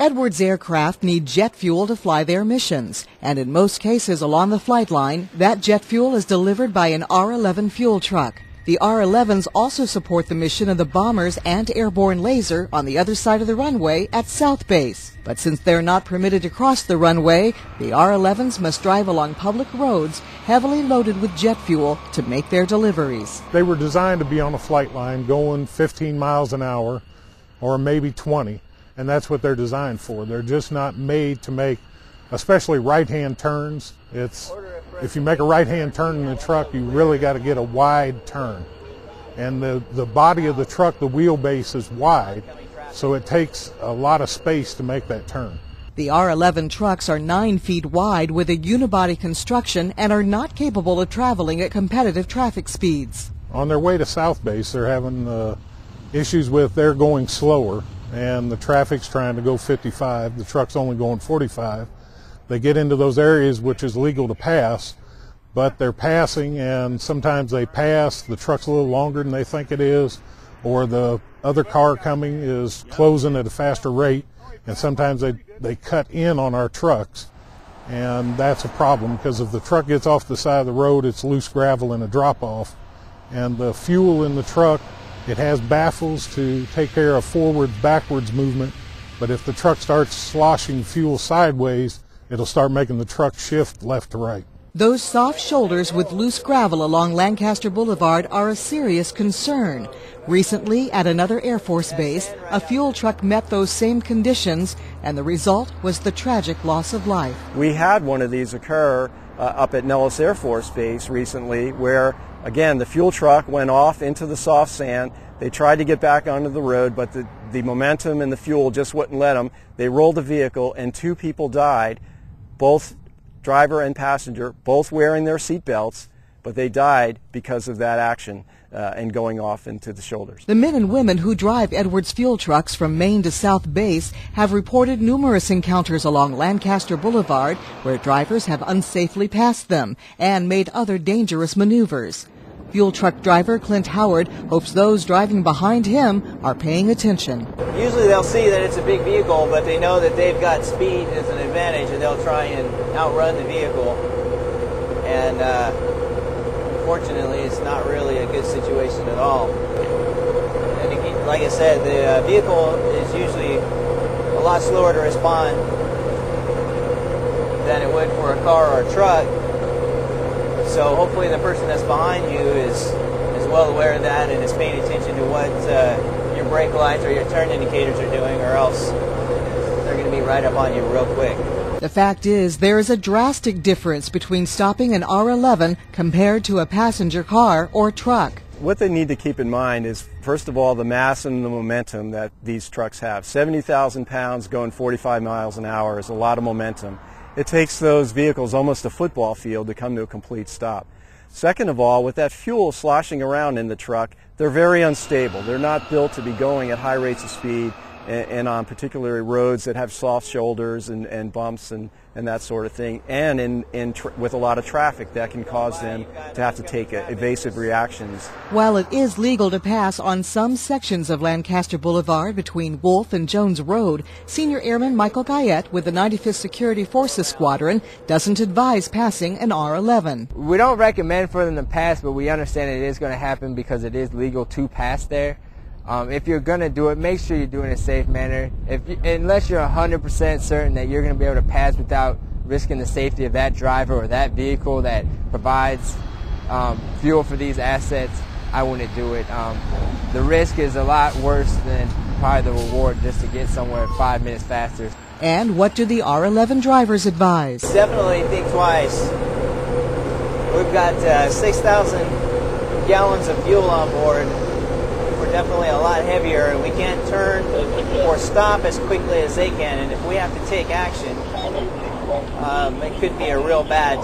Edwards aircraft need jet fuel to fly their missions, and in most cases along the flight line, that jet fuel is delivered by an R-11 fuel truck. The R-11s also support the mission of the bombers anti-airborne laser on the other side of the runway at South Base. But since they're not permitted to cross the runway, the R-11s must drive along public roads heavily loaded with jet fuel to make their deliveries. They were designed to be on a flight line going 15 miles an hour or maybe 20. And that's what they're designed for. They're just not made to make, especially right-hand turns. If you make a right-hand turn in the truck, you really got to get a wide turn. And the body of the truck, the wheelbase is wide, so it takes a lot of space to make that turn. The R-11 trucks are 9 feet wide with a unibody construction and are not capable of traveling at competitive traffic speeds. On their way to South Base, they're having issues with they're going slower, and the traffic's trying to go 55, the truck's only going 45. They get into those areas which is legal to pass, but they're passing, and sometimes they pass, the truck's a little longer than they think it is, or the other car coming is closing at a faster rate, and sometimes they cut in on our trucks, and that's a problem because if the truck gets off the side of the road, it's loose gravel and a drop-off, and the fuel in the truck, it has baffles to take care of forward-backwards movement, but if the truck starts sloshing fuel sideways, it'll start making the truck shift left to right. Those soft shoulders with loose gravel along Lancaster Boulevard are a serious concern. Recently, at another Air Force base, a fuel truck met those same conditions, and the result was the tragic loss of life. We had one of these occur up at Nellis Air Force Base recently where, again, the fuel truck went off into the soft sand. They tried to get back onto the road, but the momentum and the fuel just wouldn't let them. They rolled the vehicle, and 2 people died, both driver and passenger, both wearing their seat belts, but they died because of that action and going off into the shoulders. The men and women who drive Edwards fuel trucks from Maine to South Base have reported numerous encounters along Lancaster Boulevard where drivers have unsafely passed them and made other dangerous maneuvers. Fuel truck driver Clint Howard hopes those driving behind him are paying attention. Usually they'll see that it's a big vehicle, but they know that they've got speed as an advantage, and they'll try and outrun the vehicle. And unfortunately, it's not really a good situation at all. And again, like I said, the vehicle is usually a lot slower to respond than it would for a car or a truck. So hopefully the person that's behind you is well aware of that and is paying attention to what your brake lights or your turn indicators are doing, or else they're going to be right up on you real quick. The fact is, there is a drastic difference between stopping an R-11 compared to a passenger car or truck. What they need to keep in mind is, first of all, the mass and the momentum that these trucks have. 70,000 pounds going 45 miles an hour is a lot of momentum. It takes those vehicles almost a football field to come to a complete stop. Second of all, with that fuel sloshing around in the truck, they're very unstable. They're not built to be going at high rates of speed and on particular roads that have soft shoulders and bumps and that sort of thing, and with a lot of traffic that can cause them to have to take evasive reactions. While it is legal to pass on some sections of Lancaster Boulevard between Wolf and Jones Road, Senior Airman Michael Guyette with the 95th Security Forces Squadron doesn't advise passing an R-11. We don't recommend for them to pass, but we understand it is going to happen because it is legal to pass there. If you're going to do it, make sure you're doing it in a safe manner. Unless you're 100% certain that you're going to be able to pass without risking the safety of that driver or that vehicle that provides fuel for these assets, I wouldn't do it. The risk is a lot worse than probably the reward just to get somewhere 5 minutes faster. And what do the R-11 drivers advise? Definitely think twice. We've got 6,000 gallons of fuel on board. We're definitely a lot heavier, and we can't turn or stop as quickly as they can. And if we have to take action, it could be a real bad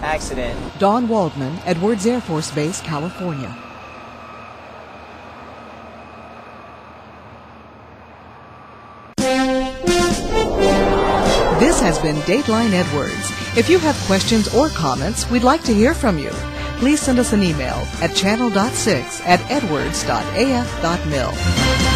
accident. Don Waldman, Edwards Air Force Base, California. This has been Dateline Edwards. If you have questions or comments, we'd like to hear from you. Please send us an email at channel.6@edwards.af.mil.